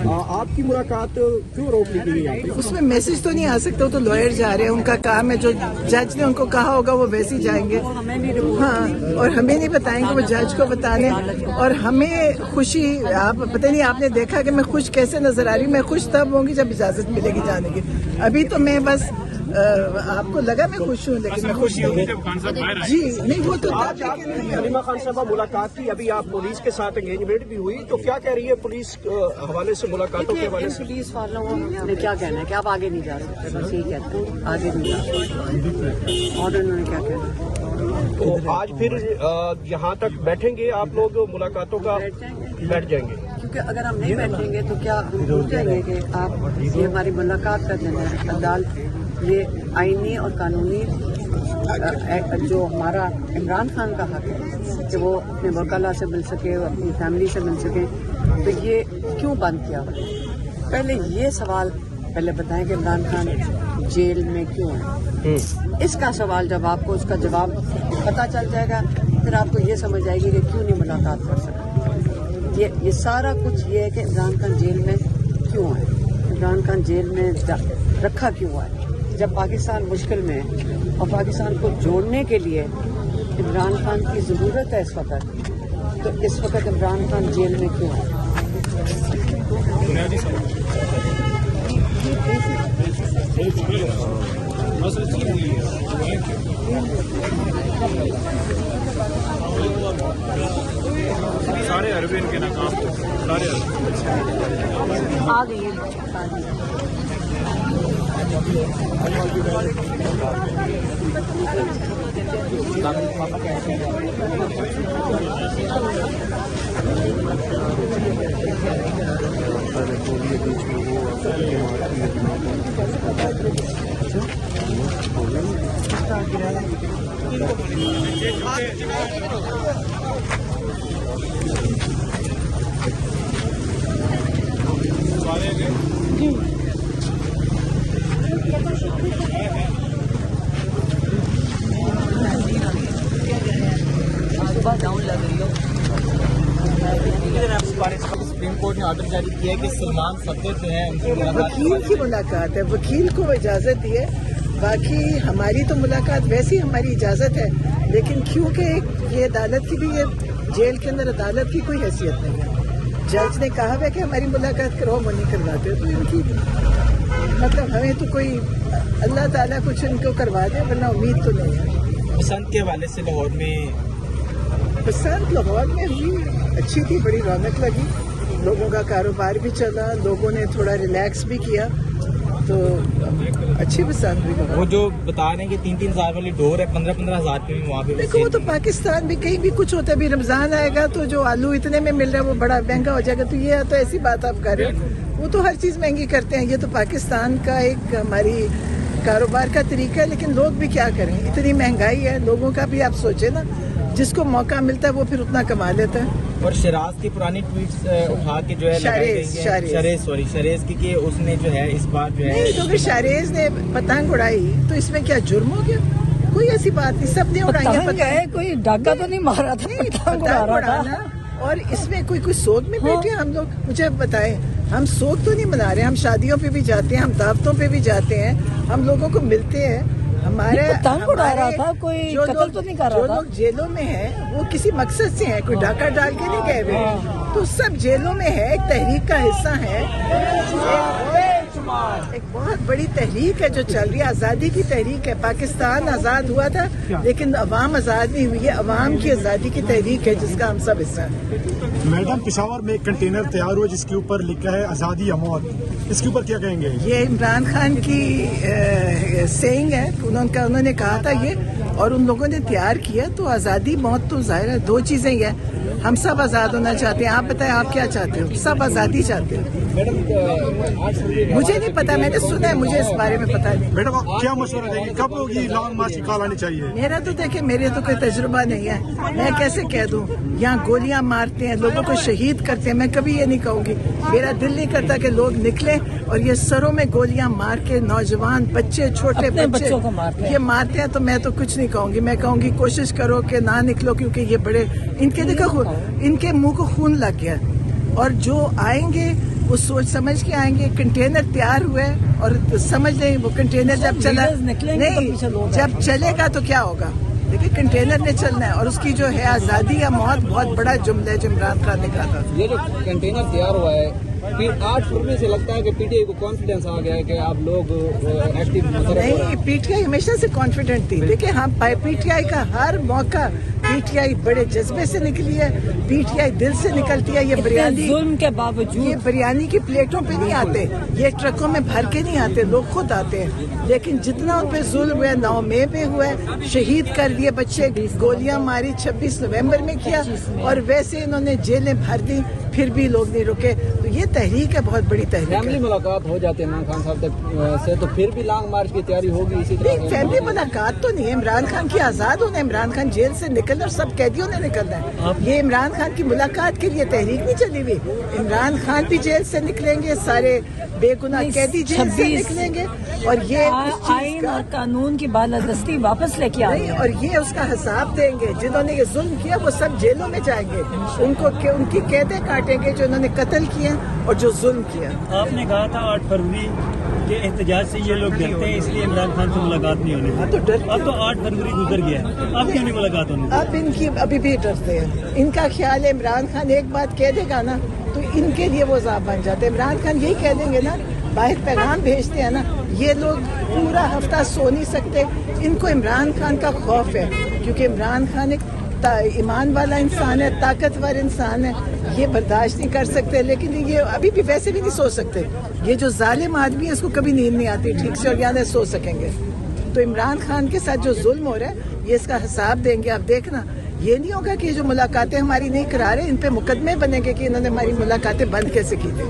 आपकी मुलाकात क्यों रोक ली गई यहाँ पे? उसमें मैसेज तो नहीं आ सकता, तो लॉयर जा रहे हैं, उनका काम है, जो जज ने उनको कहा होगा वो वैसे ही जाएंगे। हाँ, और हमें नहीं बताएंगे, वो जज को बताने। और हमें खुशी, आप पता नहीं आपने देखा कि मैं खुश कैसे नजर आ रही हूँ। मैं खुश तब होंगी जब इजाजत मिलेगी जाने की। अभी तो मैं बस आपको लगा मैं खुश हूँ, लेकिन मैं खुश नहीं जी नहीं। वो तो सलीमा खान साहब मुलाकात की, अभी आप पुलिस के साथ एंगेजमेंट भी हुई, तो क्या कह रही है पुलिस हवाले से, मुलाकातों के हवाले से? पुलिस वालों ने क्या कहना है कि आप आगे नहीं जा सकते, बस यही कहते हैं, आगे नहीं जा सकते। और उन्होंने क्या कहना? तो आज फिर यहाँ तक बैठेंगे आप लोग, मुलाकातों का बैठ जाएंगे? क्योंकि अगर हम नहीं बैठेंगे तो क्या हम भूल जाएंगे कि आप ये हमारी मुलाकात का दिन है। अदालत ये आईनी और कानूनी जो हमारा इमरान खान का हक है कि वो अपने वकाला से मिल सके, अपनी फैमिली से मिल सके, तो ये क्यों बंद किया? पहले ये सवाल पहले बताएं कि इमरान खान जेल में क्यों है। इसका सवाल जब आपको उसका जवाब पता चल जाएगा, फिर आपको ये समझ आएगी कि क्यों नहीं मुलाकात कर सकते। ये सारा कुछ ये है कि इमरान खान जेल में क्यों है, इमरान खान जेल में रखा क्यों है। जब पाकिस्तान मुश्किल में है और पाकिस्तान को जोड़ने के लिए इमरान खान की ज़रूरत है इस वक्त, तो इस वक्त इमरान खान जेल में क्यों है? सारे अरबिन के नाकाम सारे आ गई सुप्रीम कोर्ट ने ऑर्डर जारी किया है कि सलमान सफदर जो है उनकी वकील की मुलाकात है, वकील को इजाजत दी है। बाकी हमारी तो मुलाकात वैसी हमारी इजाजत है, लेकिन क्योंकि ये अदालत की भी, ये जेल के अंदर अदालत की कोई हैसियत नहीं है। जज ने कहा है कि हमारी मुलाकात करो, वो नहीं करवाते, तो इनकी मतलब हमें तो कोई अल्लाह ताला कुछ इनको करवा दे, वरना उम्मीद तो नहीं है। बसंत के हवाले से लाहौर में, बसंत लाहौर में हुई अच्छी थी, बड़ी रौनक लगी, लोगों का कारोबार भी चला, लोगों ने थोड़ा रिलैक्स भी किया, तो अच्छी बसंत भी। वो जो बता रहे हैं कि 3-3 हज़ार वाली डोर है, 15-15 हज़ार की भी वहाँ पे। देखो वो तो पाकिस्तान भी कहीं भी कुछ होता है। अभी रमजान आएगा तो जो आलू इतने में मिल रहा है वो बड़ा महंगा हो जाएगा, तो ये तो ऐसी बात आप कर रहे हो, वो तो हर चीज महंगी करते हैं। ये तो पाकिस्तान का एक हमारी कारोबार का तरीका है, लेकिन लोग भी क्या करें, इतनी महंगाई है, लोगों का भी आप सोचे ना, जिसको मौका मिलता है वो फिर उतना कमा लेता है। और शराज की पुरानी ट्वीट्स उठा के जो है शरेज की उसने जो है इस बार जो है, नहीं तो फिर शरेज ने पतंग उड़ाई तो इसमें क्या जुर्म हो गया? कोई ऐसी बात नहीं, सबने उड़ाई है पतंग। कोई डाका तो नहीं मारा था, पतंग उड़ाना। और इसमें कोई सोग में बैठे हम लोग? मुझे बताएं, हम सोग तो नहीं मना रहे, हम शादियों पे भी जाते हैं, हम दावतों पे भी जाते हैं, हम लोगों को मिलते हैं। हमारे पतंग उड़ा रहा था, कोई कत्ल तो नहीं कर रहा था। जो लोग जेलों में हैं वो किसी मकसद से हैं, कोई डाका डाल के नहीं गए हुए, तो सब जेलों में है, एक तहरीक का हिस्सा है। एक बहुत बड़ी तहरीक है जो चल रही है, आज़ादी की तहरीक है। पाकिस्तान आज़ाद हुआ था लेकिन अवाम आज़ाद नहीं हुई है, अवाम की आज़ादी की तहरीक है जिसका हम सब हिस्सा हैं। मैडम, पेशावर में एक कंटेनर तैयार हुआ जिसके ऊपर लिखा है आज़ादी या मौत, इसके ऊपर क्या कहेंगे? ये इमरान खान की सेइंग है, उन्होंने कहा था ये, और उन लोगों ने तैयार किया। तो आज़ादी मौत तो जाहिर है दो चीज़ें ही है, हम सब आज़ाद होना चाहते हैं। आप बताएं आप क्या चाहते हो? सब आज़ादी चाहते हैं। मुझे नहीं पता, मैंने सुना है, मुझे इस बारे में पता नहीं। मैडम आप क्या मशवरा देंगे, कब लोग ये लॉन्ग मार्च की कॉल आनी चाहिए? मेरा तो देखे, मेरे तो कोई तजुर्बा नहीं है, मैं कैसे कह दूं। यहाँ गोलियां मारते हैं, लोगों को शहीद करते हैं, मैं कभी ये नहीं कहूंगी। मेरा दिल नहीं करता कि लोग निकले और ये सरों में गोलियां मार के नौजवान बच्चे, छोटे बच्चे ये मारते हैं, तो मैं तो कुछ नहीं कहूंगी। मैं कहूंगी कोशिश करो कि ना निकलो, क्योंकि ये बड़े, इनके देखो इनके मुंह को खून लग गया, और जो आएंगे वो सोच समझ के आएंगे। कंटेनर तैयार हुए और समझ लें वो कंटेनर जब चला नहीं, जब चलेगा तो क्या होगा। देखिए कंटेनर ने चलना है और उसकी जो है आज़ादी या मौत बहुत बड़ा जुमला है जो इमरान खान ने कहा था। ये जो कंटेनर तैयार हुआ है फिर 8 फरवरी से लगता है कि पीटीआई को कॉन्फिडेंस आ गया है कि आप लोग एक्टिव नहीं, पीटीआई हमेशा से कॉन्फिडेंट थी। देखिए हम पीटीआई का हर मौका, पीटीआई बड़े जज्बे से निकली है, पीटीआई दिल से निकलती है। ये बिरयानी जुल्म के बावजूद ये बिरयानी की प्लेटों पे नहीं आते, ये ट्रकों में भर के नहीं आते, लोग खुद आते हैं। लेकिन जितना उन पे जुल्म हुआ 9 मई पे हुआ, शहीद कर दिए बच्चे, गोलियां मारी 26 नवंबर में किया और वैसे इन्होंने जेलें भर दी, फिर भी लोग नहीं रुके। तो ये तहरीक है, बहुत बड़ी तहरीक फैमिली है। मुलाकात हो जाते हैं इमरान खान साहब तक से, तो फिर भी लॉन्ग मार्च की तैयारी होगी इसी तरह। फैमिली मुलाकात तो नहीं है, इमरान खान की आजाद होना, इमरान खान जेल से निकलना और सब कैदियों ने निकलना है। ये इमरान खान की मुलाकात के लिए तहरीक नहीं चली हुई। इमरान खान भी जेल से निकलेंगे, सारे बेगुनाह कैदी जेल से निकलेंगे और ये आइन और कानून की बालादस्ती वापस लेके नहीं, आएंगे और ये उसका हिसाब देंगे। जिन्होंने ये जुल्म किया वो सब जेलों में जाएंगे, उनकी कैदें काटेंगे जो इन्होंने कत्ल किया और जो जुल्म किया। आपने कहा था 8 फरवरी के एहतजाज से ये लोग डरते हैं इसलिए इमरान खान से मुलाकात नहीं होनी। हाँ, तो डर अब तो 8 फरवरी गुजर गया, अब क्यों नहीं मुलाकात होनी? अब इनकी अभी भी डरते हैं। इनका ख्याल है इमरान खान एक बात कह देगा ना तो इनके लिए वो ज़ाब बन जाते हैं। इमरान खान यही कह देंगे ना, बाहर पैगाम भेजते हैं ना, ये लोग पूरा हफ्ता सो नहीं सकते। इनको इमरान खान का खौफ है क्योंकि इमरान खान एक ईमान वाला इंसान है, ताकतवर इंसान है, ये बर्दाश्त नहीं कर सकते। लेकिन ये अभी भी वैसे भी नहीं सो सकते। ये जो जालिम आदमी है इसको कभी नींद नहीं आती ठीक से और यहाँ सो सकेंगे। तो इमरान खान के साथ जो जुल्म हो रहा है ये इसका हिसाब देंगे। आप देखना, ये नहीं होगा कि जो मुलाकातें हमारी नहीं करा रहे इन पे मुकदमे बनेंगे कि इन्होंने हमारी मुलाकातें बंद कैसे की थी।